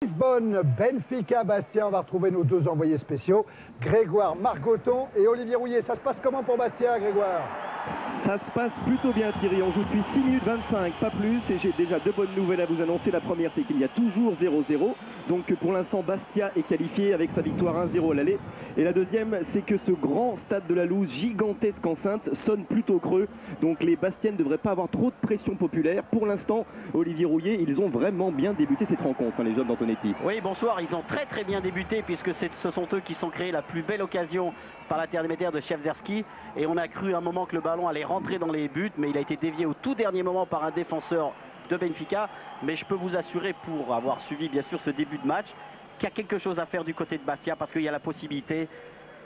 Lisbonne, Benfica, Bastia, on va retrouver nos deux envoyés spéciaux, Grégoire Margoton et Olivier Rouillet. Ça se passe comment pour Bastia, Grégoire? Ça se passe plutôt bien, Thierry. On joue depuis 6 minutes 25, pas plus. Et j'ai déjà deux bonnes nouvelles à vous annoncer. La première, c'est qu'il y a toujours 0-0. Donc pour l'instant, Bastia est qualifié avec sa victoire 1-0 à l'aller. Et la deuxième, c'est que ce grand stade de la Luz, gigantesque enceinte, sonne plutôt creux. Donc les Bastiens ne devraient pas avoir trop de pression populaire. Pour l'instant, Olivier Rouillet, ils ont vraiment bien débuté cette rencontre, hein, les hommes d'Antonetti. Oui, bonsoir. Ils ont très bien débuté puisque ce sont eux qui sont créés la plus belle occasion par l'intermédiaire de Chefzerski. Et on a cru un moment que le ballon allait rentrer dans les buts, mais il a été dévié au tout dernier moment par un défenseur de Benfica. Mais je peux vous assurer, pour avoir suivi bien sûr ce début de match, qu'il y a quelque chose à faire du côté de Bastia parce qu'il y a la possibilité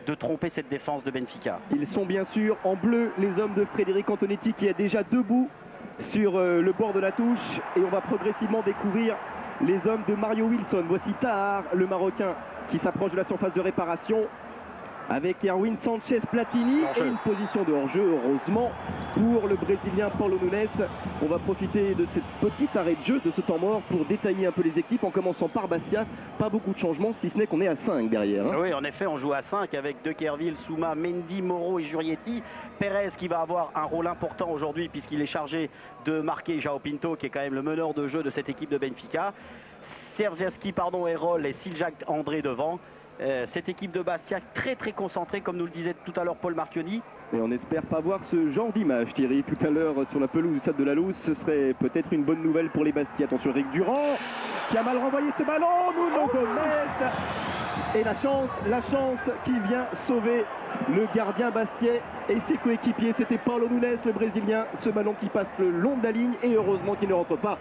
de tromper cette défense de Benfica. Ils sont bien sûr en bleu, les hommes de Frédéric Antonetti, qui est déjà debout sur le bord de la touche. Et on va progressivement découvrir les hommes de Mario Wilson. Voici Tahar, le Marocain, qui s'approche de la surface de réparation avec Erwin Sanchez Platini et une position de hors-jeu, heureusement, pour le Brésilien Paulo Nunes. On va profiter de cette petite arrêt de jeu, de ce temps mort, pour détailler un peu les équipes, en commençant par Bastia. Pas beaucoup de changements, si ce n'est qu'on est à 5 derrière. Hein. Oui, en effet, on joue à 5 avec De Kerville, Souma, Mendy, Moro et Jurietti. Perez qui va avoir un rôle important aujourd'hui puisqu'il est chargé de marquer João Pinto, qui est quand même le meneur de jeu de cette équipe de Benfica. Serziaski, Erol et Siljak André devant. Cette équipe de Bastia très concentrée, comme nous le disait tout à l'heure Paul Marchionni. Et on espère pas voir ce genre d'image, Thierry, tout à l'heure sur la pelouse du stade de la Luz. Ce serait peut-être une bonne nouvelle pour les Bastia. Attention, Eric Durand qui a mal renvoyé ce ballon. Nuno Gomes. Et la chance qui vient sauver le gardien Bastiais et ses coéquipiers. C'était Paulo Nunes, le Brésilien. Ce ballon qui passe le long de la ligne et heureusement qu'il ne rentre pas.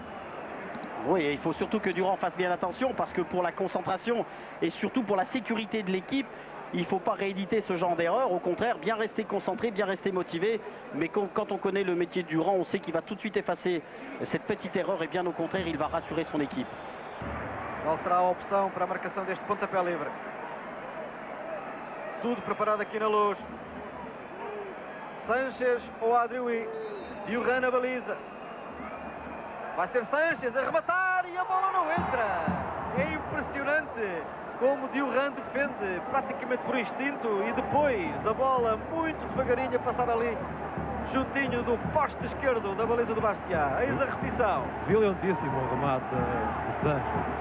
Oui, il faut surtout que Durand fasse bien attention parce que pour la concentration et surtout pour la sécurité de l'équipe, il ne faut pas rééditer ce genre d'erreur. Au contraire, bien rester concentré, bien rester motivé. Mais quand on connaît le métier de Durand, on sait qu'il va tout de suite effacer cette petite erreur et bien au contraire, il va rassurer son équipe. Qual será a opção para a marcação deste pontapé livre? Tudo preparado aqui na Luz. Sanchez ou Adrioui. Durand na baliza. Vai ser Sanchez a rematar e a bola não entra. É impressionante como Durand defende praticamente por instinto e depois a bola muito devagarinho a passar ali juntinho do poste esquerdo da baliza do Bastia. Eis a repetição. Violentíssimo o remate de Sanchez.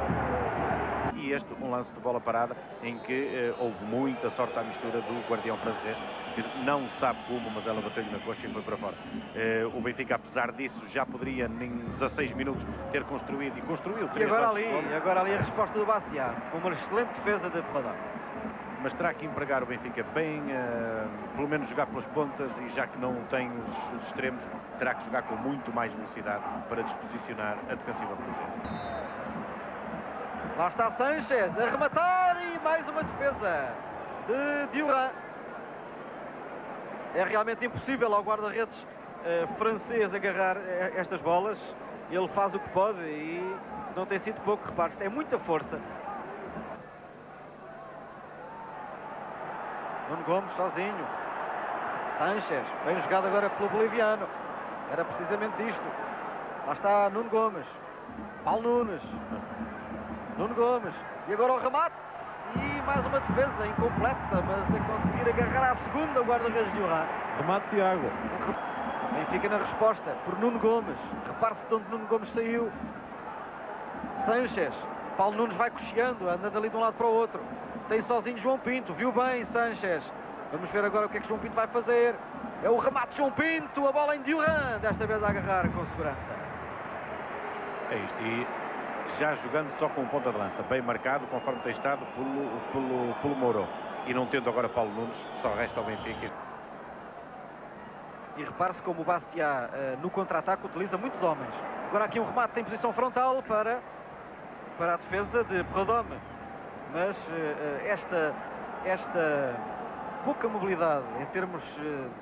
E este um lance de bola parada em que houve muita sorte à mistura do guardião francês, que não sabe como, mas ela bateu-lhe na coxa e foi para fora. O Benfica, apesar disso, já poderia em 16 minutos ter construído e construiu. E agora ali a resposta do Bastia, com uma excelente defesa de Pradão. Mas terá que empregar o Benfica bem, pelo menos jogar pelas pontas, e já que não tem os extremos, terá que jogar com muito mais velocidade para desposicionar a defensiva francesa. Lá está Sanchez a rematar e mais uma defesa de Durand. É realmente impossível ao guarda-redes francês agarrar estas bolas. Ele faz o que pode e não tem sido pouco, repare-se, é muita força. Nuno Gomes sozinho. Sanchez, bem jogado agora pelo boliviano. Era precisamente isto. Lá está Nuno Gomes. Paulo Nunes. Nuno Gomes. E agora o remate. E mais uma defesa incompleta, mas a conseguir agarrar à segunda o guarda-redes de Durand. Remate Tiago. Benfica na resposta por Nuno Gomes. Repare-se de onde Nuno Gomes saiu. Sanchez. Paulo Nunes vai cocheando, andando ali de um lado para o outro. Tem sozinho João Pinto. Viu bem Sanchez. Vamos ver agora o que é que João Pinto vai fazer. É o remate de João Pinto. A bola em Durand. Desta vez a agarrar com segurança. É isto. E já jogando só com ponta de lança. Bem marcado, conforme tem estado pelo Moro. E não tendo agora Paulo Nunes, só resta ao Benfica. E repare-se como o Bastia no contra-ataque utiliza muitos homens. Agora aqui um remate em posição frontal para a defesa de Prodome. Mas esta pouca mobilidade em termos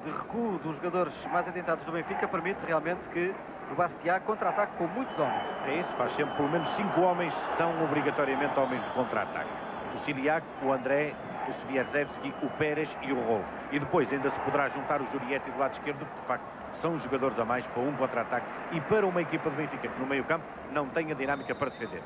de recuo dos jogadores mais atentados do Benfica permite realmente que o Bastia contra-ataque com muitos homens. É isso, faz sempre pelo menos 5 homens, são obrigatoriamente homens de contra-ataque. O Siliac, o André, o Svierzewski, o Pérez e o Rol. E depois ainda se poderá juntar o Jurietti do lado esquerdo, porque de facto são jogadores a mais para um contra-ataque e para uma equipa de Benfica que no meio campo não tem a dinâmica para defender.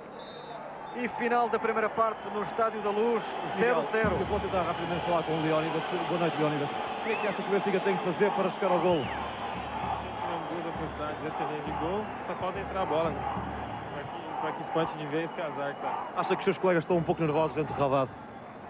e final da primeira parte no Estádio da Luz, 0-0. Eu vou tentar rapidamente falar com o Leónidas. Boa noite, Leónidas. O que é que acha que o Benfica tem que fazer para chegar ao gol? Tivemos duas oportunidades excelentes de gol, só falta entrar a bola, né? Para que espante de vez esse azar que tá. Acha que os seus colegas estão um pouco nervosos dentro do relvado?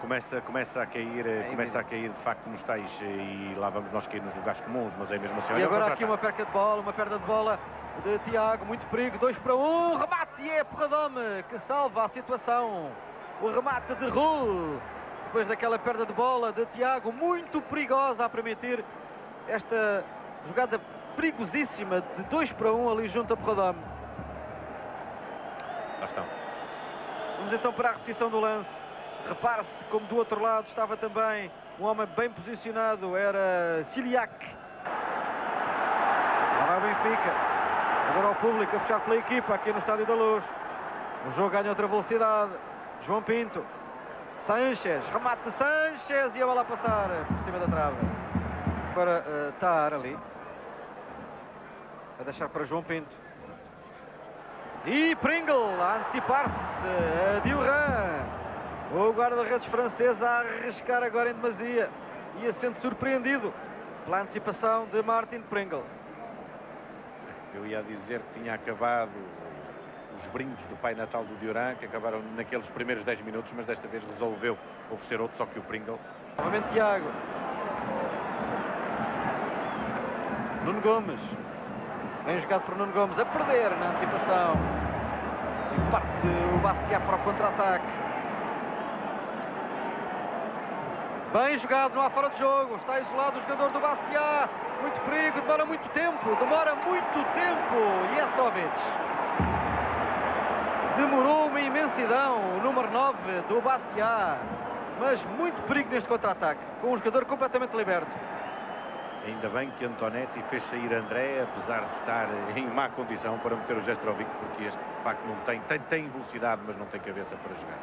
Começa a cair de facto nos tais, e lá vamos nós cair nos lugares comuns, mas é mesmo assim. E agora aqui uma perda de bola de Tiago, muito perigo, 2-1, remate e é Porradome que salva a situação. O remate de Rull, depois daquela perda de bola de Tiago, muito perigosa a permitir esta jogada perigosíssima de 2-1 ali junto a Porradome. Lá estão. Vamos então para a repetição do lance. Repare-se como do outro lado estava também um homem bem posicionado, era Ciliac. Agora o Benfica, agora o público a puxar pela equipa aqui no Estádio da Luz. O jogo ganha outra velocidade. João Pinto, Sanches, remate de Sanches e a bola a passar por cima da trave. Agora Tahar ali, a deixar para João Pinto. E Pringle a antecipar-se, Diuran, o guarda-redes francês a arriscar agora em demasia e a sendo surpreendido pela antecipação de Martin Pringle. Eu ia dizer que tinha acabado os brindes do Pai Natal do Diuran, que acabaram naqueles primeiros 10 minutos, mas desta vez resolveu oferecer outro, só que o Pringle. Novamente Tiago. Nuno Gomes. Bem jogado por Nuno Gomes, a perder na antecipação. E parte o Bastia para o contra-ataque. Bem jogado, não há fora de jogo. Está isolado o jogador do Bastia. Muito perigo, demora muito tempo. E Estovic. Demorou uma imensidão, o número 9 do Bastia. Mas muito perigo neste contra-ataque, com um jogador completamente liberto. Ainda bem que Antonetti fez sair André, apesar de estar em má condição para meter o Jestrovic, porque este de facto não tem velocidade, mas não tem cabeça para jogar.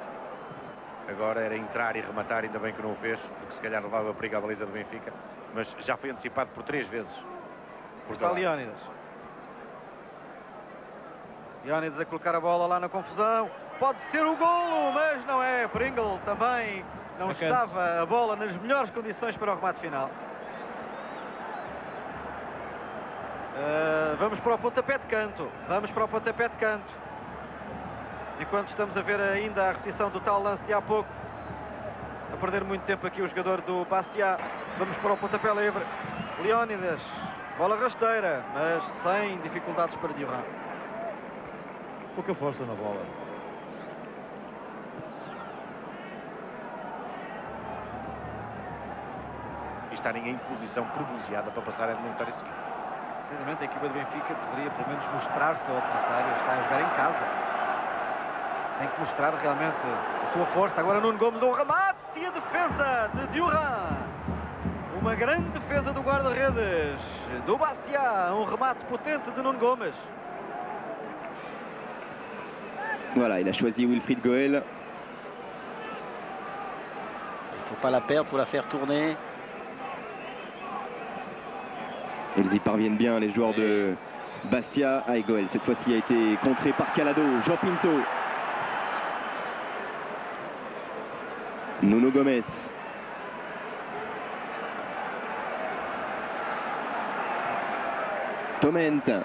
Agora era entrar e rematar, ainda bem que não o fez, porque se calhar levava perigo à baliza do Benfica, mas já foi antecipado por 3 vezes. Está Leónidas. Leónidas a colocar a bola lá na confusão. Pode ser o golo, mas não é. Pringle também não estava a bola nas melhores condições para o remate final. Vamos para o pontapé de canto. Enquanto estamos a ver ainda a repetição do tal lance de há pouco. A perder muito tempo aqui o jogador do Bastia. Vamos para o pontapé livre. Leónidas. Bola rasteira, mas sem dificuldades para Diuran. Pouca força na bola. E estarem em posição privilegiada para passar a eliminatória seguinte. Sinceramente, a equipa do Benfica poderia pelo menos mostrar-se ao adversário. Está a jogar em casa. Tem que mostrar realmente a sua força. Agora Nuno Gomes, um remate e a defesa de Diuran. Uma grande defesa do guarda-redes do Bastia. Um remate potente de Nuno Gomes. Voilà, il a choisi Wilfried Goel. Il ne faut pas la perdre, il faut la faire tourner. Ils y parviennent bien, les joueurs de Bastia. Ah, et Goel, cette fois-ci, a été contré par Calado. João Pinto. Nuno Gomes. Toment.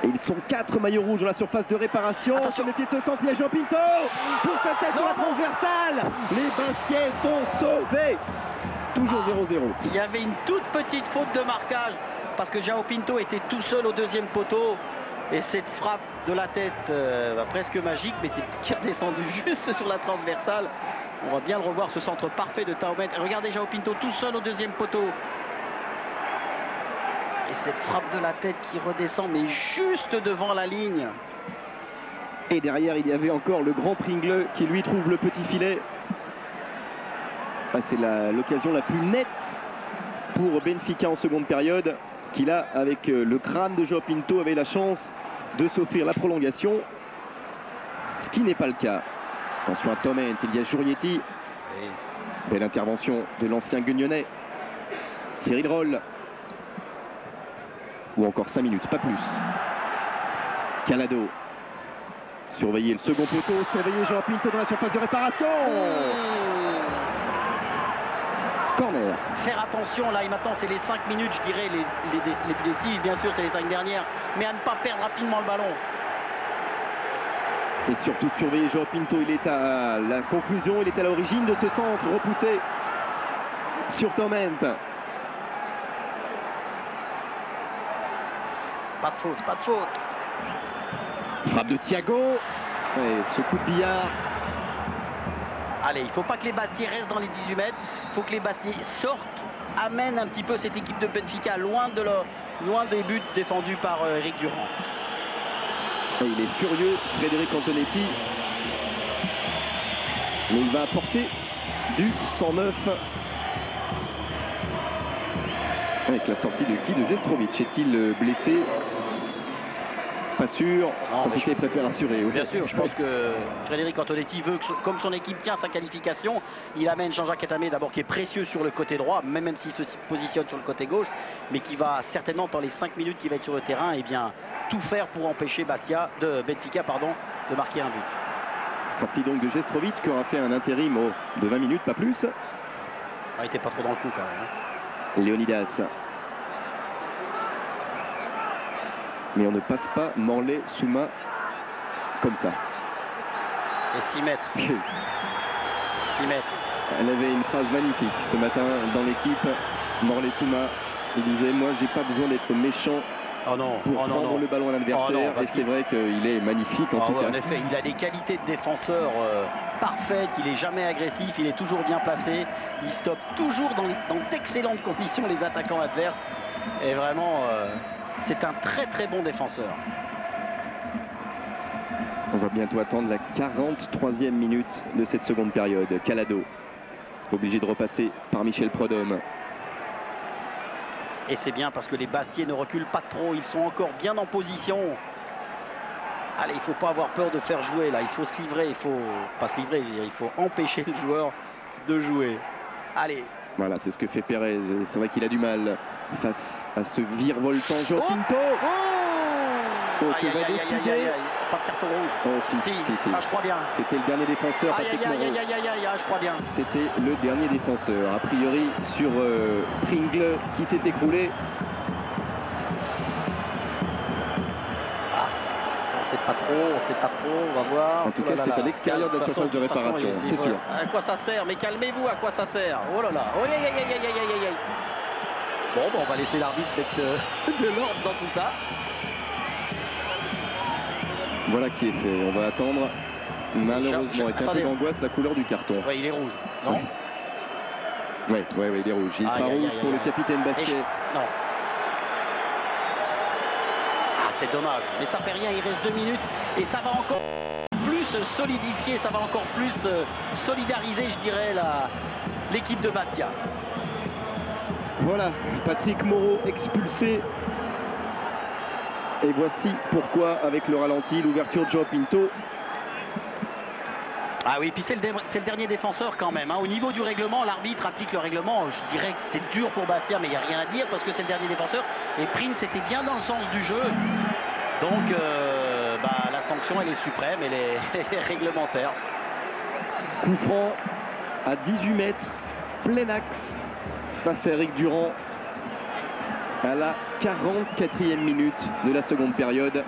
Ils sont 4 maillots rouges dans la surface de réparation. Attention, méfier de ce centre, il y a João Pinto pour sa tête sur la transversale. Les Bastiais sont sauvés. Toujours 0-0. Il y avait une toute petite faute de marquage parce que João Pinto était tout seul au deuxième poteau. Et cette frappe de la tête presque magique, mais qui est redescendue juste sur la transversale. On va bien le revoir, ce centre parfait de Taumet. Regardez João Pinto tout seul au deuxième poteau. Et cette frappe de la tête qui redescend, mais juste devant la ligne. Et derrière, il y avait encore le grand Pringle qui lui trouve le petit filet. Ah, c'est l'occasion la plus nette pour Benfica en seconde période, qui là, avec le crâne de João Pinto, avait la chance de s'offrir la prolongation. Ce qui n'est pas le cas. Attention à Toment, il y a Jurietti. Belle intervention de l'ancien Guignonnais. Cyril Roll. Ou encore 5 minutes, pas plus. Calado. Surveiller le second poteau, surveiller João Pinto dans la surface de réparation. Corner. Faire attention là, et maintenant c'est les 5 minutes, je dirais, les plus décisives, bien sûr, c'est les 5 dernières, mais à ne pas perdre rapidement le ballon. Et surtout surveiller João Pinto, il est à la conclusion, il est à l'origine de ce centre repoussé sur Torment. Pas de faute, pas de faute. Frappe de Thiago. Et ce coup de billard. Allez, il ne faut pas que les Bastiais restent dans les 18 mètres. Il faut que les Bastiais sortent, amènent un petit peu cette équipe de Benfica loin des buts défendus par Eric Durand. Et il est furieux, Frédéric Antonetti. Mais il va apporter du 109. Avec la sortie de qui? De Gestrovic. Est-il blessé? Pas sûr. Antonetti préfère assurer. Bien sûr, je pense que Frédéric Antonetti veut que, comme son équipe tient sa qualification, il amène Jean-Jacques Katamé d'abord qui est précieux sur le côté droit, même s'il se positionne sur le côté gauche, mais qui va certainement dans les 5 minutes qu'il va être sur le terrain, et bien tout faire pour empêcher Benfica de marquer un but. Sortie donc de Gestrovic qui aura fait un intérim de 20 minutes, pas plus. Il n'était pas trop dans le coup quand même. Léonidas. Mais on ne passe pas Morlaix Souma comme ça. Et 6 mètres. 6 mètres. Elle avait une phrase magnifique ce matin dans l'équipe. Morlaix Souma, il disait: moi j'ai pas besoin d'être méchant pour prendre le ballon à l'adversaire. Et c'est vrai qu'il est magnifique en tout cas. En effet, il a des qualités de défenseur parfaites, il est jamais agressif, il est toujours bien placé, il stoppe toujours dans d'excellentes conditions les attaquants adverses. Et vraiment, c'est un très très bon défenseur. On va bientôt attendre la 43e minute de cette seconde période. Calado, obligé de repasser par Michel Prudhomme. Et c'est bien parce que les Bastiais ne reculent pas trop, ils sont encore bien en position. Allez, il ne faut pas avoir peur de faire jouer là, il faut se livrer, il faut pas se livrer, il faut empêcher le joueur de jouer. Allez. Voilà, c'est ce que fait Pérez. C'est vrai qu'il a du mal face à ce virevoltant João Pinto. Que va décider. Pas de carton rouge. Oh si. Ah, je crois bien. C'était le dernier défenseur, Patrick Moreau. Je crois bien. C'était le dernier défenseur. A priori sur Pringle qui s'est écroulé. On sait pas trop, on va voir. En tout cas, c'était à l'extérieur de la surface de réparation, c'est sûr. À quoi ça sert? Mais calmez-vous, à quoi ça sert? Oh là là. Oh, Bon, on va laisser l'arbitre mettre de l'ordre dans tout ça. Voilà qui est fait. On va attendre. Malheureusement, avec un peu d'angoisse, la couleur du carton. Oui, il est rouge, non? Oui, il est rouge. Il sera rouge pour le capitaine Bastiais. Non. C'est dommage, mais ça fait rien, il reste 2 minutes et ça va encore plus solidifier, ça va encore plus solidariser, je dirais, l'équipe de Bastia. Voilà, Patrick Moreau expulsé. Et voici pourquoi, avec le ralenti, l'ouverture de João Pinto. Ah oui, puis c'est le dernier défenseur quand même. Au niveau du règlement, l'arbitre applique le règlement. Je dirais que c'est dur pour Bastia, mais il n'y a rien à dire parce que c'est le dernier défenseur. Et Prince était bien dans le sens du jeu. Donc la sanction, elle est suprême, elle est réglementaire. Coup franc à 18 mètres, plein axe, face à Eric Durand. À la 44e minute de la seconde période.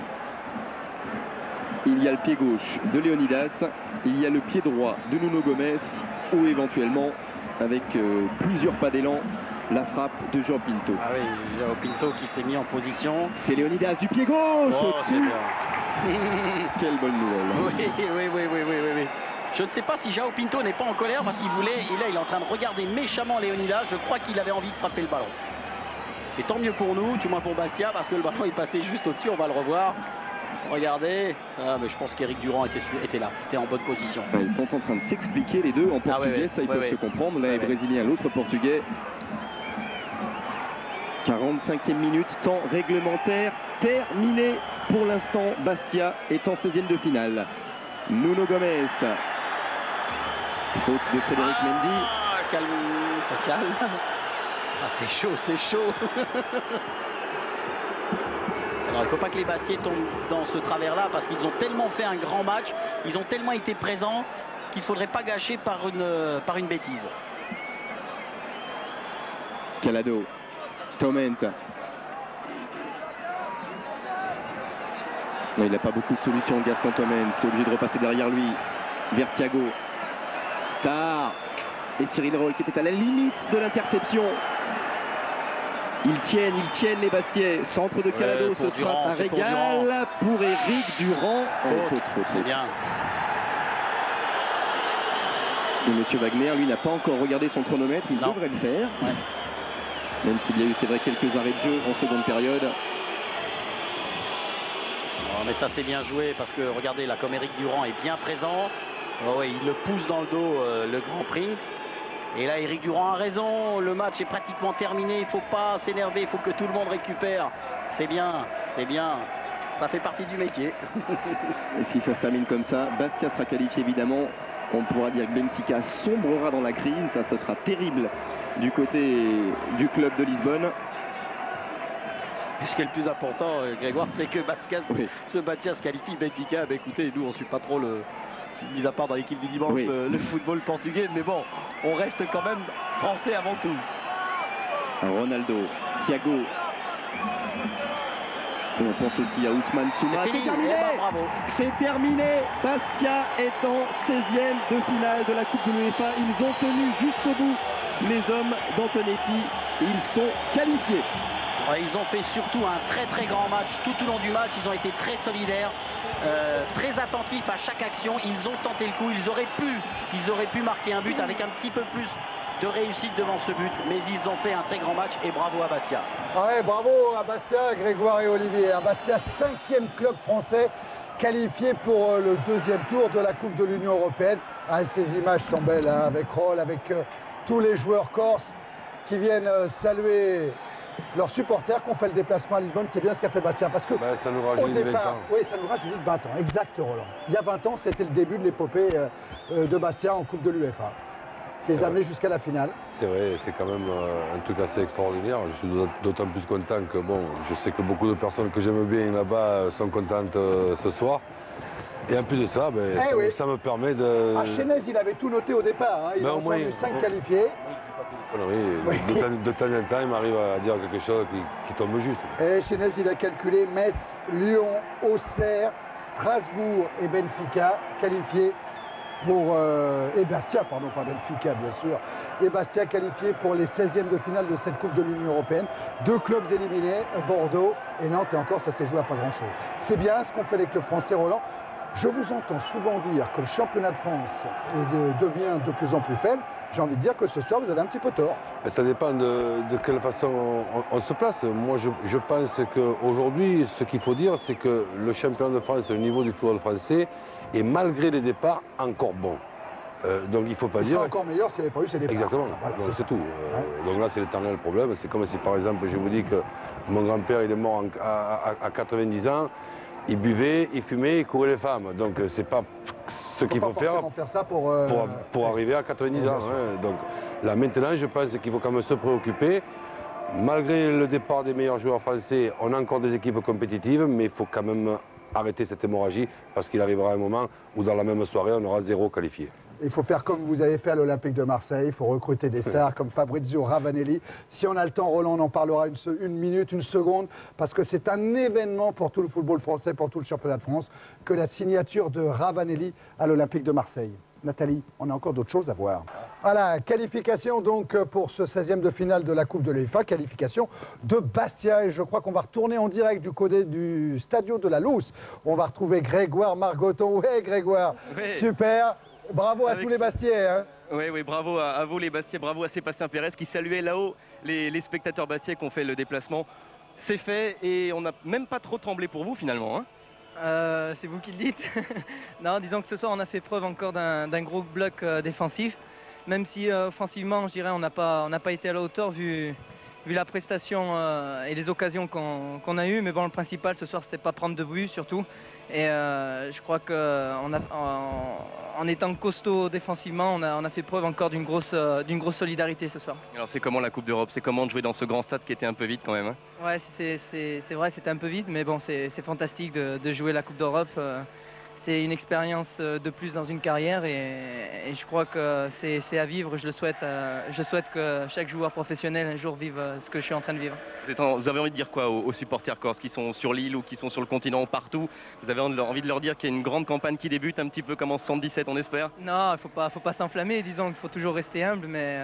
Il y a le pied gauche de Léonidas, il y a le pied droit de Nuno Gomes, ou éventuellement, avec plusieurs pas d'élan, la frappe de João Pinto. Ah oui, João Pinto qui s'est mis en position. C'est Léonidas du pied gauche au-dessus. Quelle bonne nouvelle. Oui. Je ne sais pas si João Pinto n'est pas en colère parce qu'il voulait, et là il est en train de regarder méchamment Léonidas. Je crois qu'il avait envie de frapper le ballon. Et tant mieux pour nous, du moins pour Bastia, parce que le ballon est passé juste au-dessus, on va le revoir. Regardez, mais je pense qu'Eric Durand était là, était en bonne position. Ils sont en train de s'expliquer les deux en portugais, ça ils peuvent se comprendre. L'un est brésilien, l'autre portugais. 45e minute, temps réglementaire terminé pour l'instant. Bastia est en 16e de finale. Nuno Gomes. Faute de Frédéric Mendy. Calme, ça calme. Ah, c'est chaud, c'est chaud. Alors, il ne faut pas que les Bastiais tombent dans ce travers-là parce qu'ils ont tellement fait un grand match, ils ont tellement été présents qu'il ne faudrait pas gâcher par une bêtise. Calado, Torment. Non, il n'a pas beaucoup de solutions, Gaston Torment. C'est obligé de repasser derrière lui. Vers Thiago. Tard. Et Cyril Roll qui était à la limite de l'interception. Ils tiennent les Bastiais. Centre de Calado, ce sera un régal pour Éric Durand. Faute. Bien. Et Monsieur Wagner, lui, n'a pas encore regardé son chronomètre. Il devrait le faire. Ouais. Même s'il y a eu, c'est vrai, quelques arrêts de jeu en seconde période. Oh, mais ça, c'est bien joué parce que, regardez, là, comme Éric Durand est bien présent, oh, ouais, il le pousse dans le dos, le Grand Prince. Et là, Éric Durand a raison. Le match est pratiquement terminé. Il ne faut pas s'énerver. Il faut que tout le monde récupère. C'est bien, c'est bien. Ça fait partie du métier. Et si ça se termine comme ça, Bastia sera qualifié évidemment. On pourra dire que Benfica sombrera dans la crise. Ça, ce sera terrible du côté du club de Lisbonne. Ce qui est le plus important, Grégoire, c'est que Bastia se qualifie. Benfica, bah, écoutez, nous, on ne suit pas trop mis à part dans l'équipe du dimanche, le football portugais. Mais bon, on reste quand même français avant tout. Ronaldo, Thiago. Et on pense aussi à Ousmane Souma. C'est terminé. Bravo. C'est terminé. Bastia est en 16e de finale de la Coupe de l'UEFA. Ils ont tenu jusqu'au bout. Les hommes d'Antonetti, ils sont qualifiés. Ouais, ils ont fait surtout un très grand match. Tout au long du match, ils ont été très solidaires, très attentifs à chaque action. Ils ont tenté le coup. Ils auraient pu marquer un but avec un petit peu plus de réussite devant ce but. Mais ils ont fait un très grand match et bravo à Bastia. Ouais, bravo à Bastia, Grégoire et Olivier. Bastia, 5e club français qualifié pour le 2e tour de la Coupe de l'Union européenne. Ah, ces images sont belles, hein, avec Roll, avec tous les joueurs corses qui viennent saluer leurs supporters qui ont fait le déplacement à Lisbonne. C'est bien ce qu'a fait Bastia parce que ça nous rajeunit de 20 ans. Oui, ça nous rajeunit de 20 ans, exact, Roland. Il y a 20 ans, c'était le début de l'épopée de Bastia en Coupe de l'UEFA. Les amener jusqu'à la finale. C'est vrai, c'est quand même un truc assez extraordinaire. Je suis d'autant plus content que bon, je sais que beaucoup de personnes que j'aime bien là-bas sont contentes ce soir. Et en plus de ça, ça me permet de... À Chénez, il avait tout noté au départ. Hein. Il a entendu 5 qualifiés. De temps en temps, il m'arrive à dire quelque chose qui tombe juste. Et Chénez, il a calculé Metz, Lyon, Auxerre, Strasbourg et Benfica qualifiés pour... et Bastia, pardon, pas Benfica, bien sûr. Et Bastia qualifié pour les 16e de finale de cette Coupe de l'Union européenne. 2 clubs éliminés, Bordeaux et Nantes. Et encore, ça s'est joué à pas grand-chose. C'est bien ce qu'ont fait les clubs français, Roland. Je vous entends souvent dire que le championnat de France devient de plus en plus faible. J'ai envie de dire que ce soir, vous avez un petit peu tort. Mais ça dépend de quelle façon on se place. Moi, je pense qu'aujourd'hui, ce qu'il faut dire, c'est que le championnat de France, au niveau du football français, est malgré les départs encore bon. Donc il ne faut pas dire... C'est encore meilleur s'il n'y avait pas eu ces départs. Exactement, voilà, c'est tout. Donc là, c'est l'éternel problème. C'est comme si, par exemple, je vous dis que mon grand-père, il est mort à 90 ans. Il buvait, il fumait, il courait les femmes. Donc c'est pas ce qu'il faut faire ça pour arriver à 90 ans. Hein. Donc là maintenant, je pense qu'il faut quand même se préoccuper. Malgré le départ des meilleurs joueurs français, on a encore des équipes compétitives, mais il faut quand même arrêter cette hémorragie parce qu'il arrivera un moment où dans la même soirée, on aura 0 qualifié. Il faut faire comme vous avez fait à l'Olympique de Marseille, il faut recruter des stars comme Fabrizio Ravanelli. Si on a le temps, Roland, on en parlera une minute, une seconde, parce que c'est un événement pour tout le football français, pour tout le championnat de France, que la signature de Ravanelli à l'Olympique de Marseille. Nathalie, on a encore d'autres choses à voir. Voilà, qualification donc pour ce 16e de finale de la Coupe de l'UEFA, qualification de Bastia. Et je crois qu'on va retourner en direct du côté du Stadio de la Luz. On va retrouver Grégoire Margoton. Ouais, Grégoire, super. Bravo à tous les Bastiais. Hein. Oui, bravo à vous les Bastiais, bravo à Sébastien Pérez qui saluait là-haut les spectateurs Bastiais qui ont fait le déplacement. C'est fait et on n'a même pas trop tremblé pour vous finalement. Hein. C'est vous qui le dites. Non, disons que ce soir on a fait preuve encore d'un gros bloc défensif. Même si offensivement, je dirais, on n'a pas été à la hauteur vu vu la prestation et les occasions qu'on a eues. Mais bon, le principal ce soir, c'était pas prendre de but surtout. Et je crois qu'en étant costaud défensivement, on a fait preuve encore d'une grosse solidarité ce soir. Alors c'est comment la Coupe d'Europe? C'est comment de jouer dans ce grand stade qui était un peu vide quand même, hein? Ouais, c'est vrai, c'était un peu vide, mais bon, c'est fantastique de jouer la Coupe d'Europe. C'est une expérience de plus dans une carrière et je crois que c'est à vivre. Je souhaite que chaque joueur professionnel un jour vive ce que je suis en train de vivre. Vous avez envie de dire quoi aux supporters corses qui sont sur l'île ou qui sont sur le continent ou partout? Vous avez envie de leur dire qu'il y a une grande campagne qui débute un petit peu comme en 77, on espère? Non, il ne faut pas s'enflammer. Disons qu'il faut toujours rester humble, mais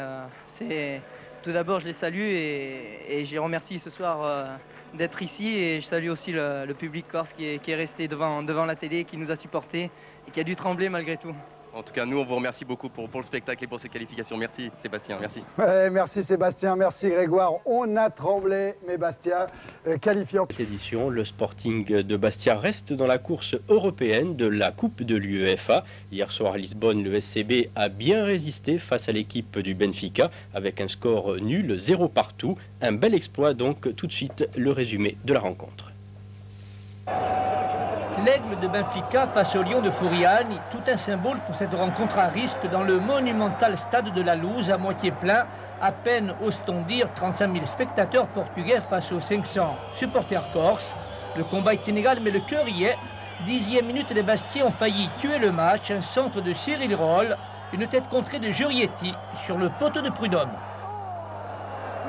tout d'abord je les salue et je les remercie ce soir d'être ici, et je salue aussi le public corse qui est resté devant la télé, qui nous a supportés et qui a dû trembler malgré tout. En tout cas, nous, on vous remercie beaucoup pour le spectacle et pour ces qualifications. Merci Sébastien, merci. Ouais, merci Sébastien, merci Grégoire. On a tremblé, mais Bastia qualifiant. Cette édition, le Sporting de Bastia reste dans la course européenne de la Coupe de l'UEFA. Hier soir à Lisbonne, le SCB a bien résisté face à l'équipe du Benfica avec un score nul, 0 partout. Un bel exploit donc. Tout de suite, le résumé de la rencontre. L'Aigle de Benfica face au Lion de Furiani, tout un symbole pour cette rencontre à risque dans le monumental stade de la Luz, à moitié plein, à peine ose-t-on dire 35 000 spectateurs portugais face aux 500 supporters corses. Le combat est inégal mais le cœur y est. 10e minute, les Bastiais ont failli tuer le match, un centre de Cyril Roll, une tête contrée de Jurietti sur le poteau de Prud'homme.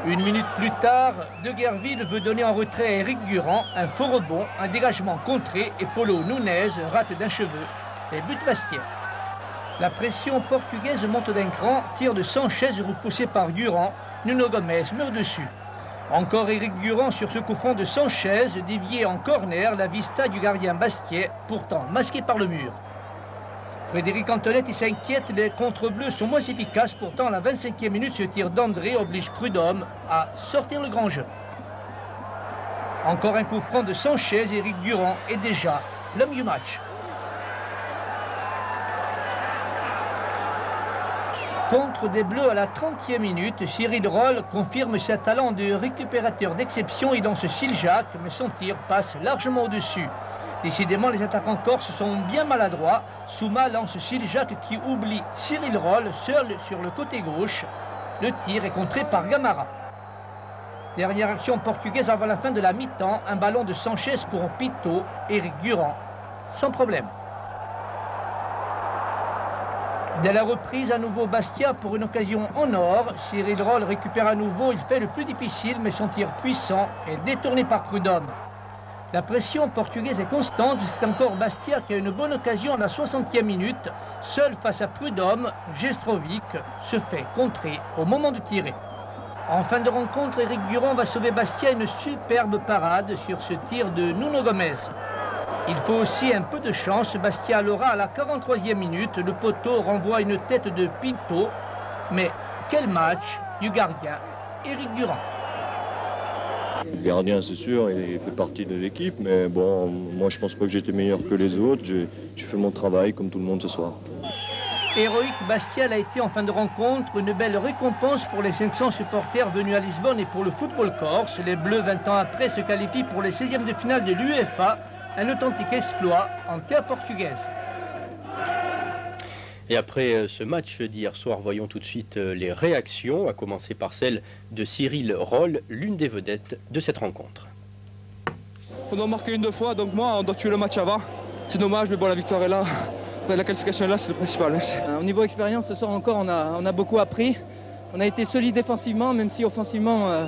Une minute plus tard, De Guerville veut donner en retrait à Eric Durand, un faux rebond, un dégagement contré et Paulo Nunes rate d'un cheveu les buts bastiais. La pression portugaise monte d'un cran, tir de Sanchez repoussé par Durand, Nuno Gomes meurt dessus. Encore Eric Durand sur ce coup franc de Sanchez, dévié en corner, la vista du gardien bastiais, pourtant masqué par le mur. Frédéric Antonetti s'inquiète, les contre-bleus sont moins efficaces, pourtant à la 25e minute, ce tir d'André oblige Prud'homme à sortir le grand jeu. Encore un coup franc de Sanchez, Eric Durand est déjà l'homme du match. Contre des Bleus à la 30e minute, Cyril Roll confirme ses talents de récupérateur d'exception et lance Siljak, mais son tir passe largement au-dessus. Décidément, les attaquants corses sont bien maladroits. Souma lance Siljak qui oublie Cyril Roll seul sur le côté gauche. Le tir est contré par Gamara. Dernière action portugaise avant la fin de la mi-temps. Un ballon de Sanchez pour Pito, Eric Durand, sans problème. Dès la reprise, à nouveau Bastia pour une occasion en or. Cyril Roll récupère à nouveau, il fait le plus difficile, mais son tir puissant est détourné par Prud'homme. La pression portugaise est constante, c'est encore Bastia qui a une bonne occasion à la 60e minute. Seul face à Prud'homme, Gestrovic se fait contrer au moment de tirer. En fin de rencontre, Eric Durand va sauver Bastia une superbe parade sur ce tir de Nuno Gomes. Il faut aussi un peu de chance, Bastia l'aura à la 43e minute. Le poteau renvoie une tête de Pinto, mais quel match du gardien Eric Durand. Le gardien, c'est sûr, il fait partie de l'équipe, mais bon, moi je pense pas que j'étais meilleur que les autres. J'ai fait mon travail comme tout le monde ce soir. Héroïque Bastia a été en fin de rencontre une belle récompense pour les 500 supporters venus à Lisbonne et pour le football corse. Les Bleus, 20 ans après, se qualifient pour les 16e de finale de l'UEFA, un authentique exploit en terre portugaise. Et après ce match d'hier soir, voyons tout de suite les réactions, à commencer par celle de Cyril Roll, l'une des vedettes de cette rencontre. On doit marquer une, deux fois, donc moi, on doit tuer le match avant. C'est dommage, mais bon, la victoire est là. La qualification est là, c'est le principal. Merci. Au niveau expérience, ce soir encore, on a beaucoup appris. On a été solide défensivement, même si offensivement,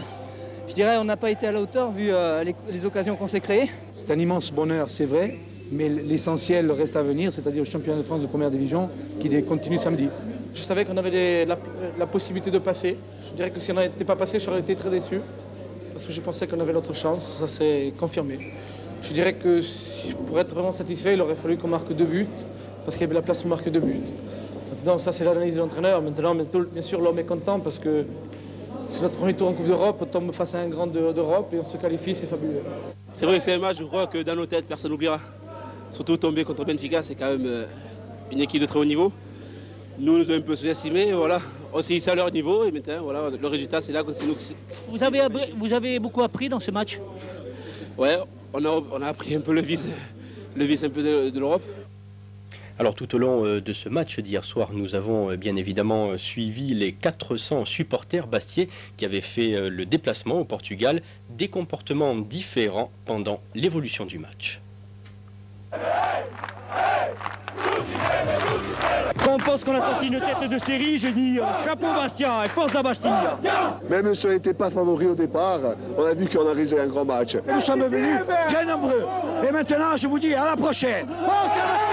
je dirais, on n'a pas été à la hauteur vu les occasions qu'on s'est créées. C'est un immense bonheur, c'est vrai. Mais l'essentiel reste à venir, c'est-à-dire le championnat de France de première division qui continue samedi. Je savais qu'on avait la possibilité de passer. Je dirais que si on n'était pas passé, j'aurais été très déçu. Parce que je pensais qu'on avait notre chance, ça s'est confirmé. Je dirais que pour être vraiment satisfait, il aurait fallu qu'on marque 2 buts, parce qu'il y avait la place pour marquer 2 buts. Maintenant, ça c'est l'analyse de l'entraîneur. Maintenant, bien sûr, l'homme est content parce que c'est notre premier tour en Coupe d'Europe, on tombe face à un grand d'Europe et on se qualifie, c'est fabuleux. C'est vrai que c'est un match, je crois que dans nos têtes, personne n'oubliera. Surtout tomber contre Benfica, c'est quand même une équipe de très haut niveau. nous avons un peu sous-estimé, voilà. On s'est hissé à leur niveau et maintenant, voilà, le résultat, c'est là que c'est nous. Vous avez beaucoup appris dans ce match? Ouais, on a appris un peu le vice un peu de l'Europe. Alors tout au long de ce match d'hier soir, nous avons bien évidemment suivi les 400 supporters bastiais qui avaient fait le déplacement au Portugal, des comportements différents pendant l'évolution du match. Quand on pense qu'on a sorti une tête de série, j'ai dit chapeau Bastia et force à Bastille. Même si on n'était pas favori au départ, on a vu qu'on a réalisé un grand match. Nous sommes venus bien nombreux. Et maintenant, je vous dis à la prochaine. Force à Bastia!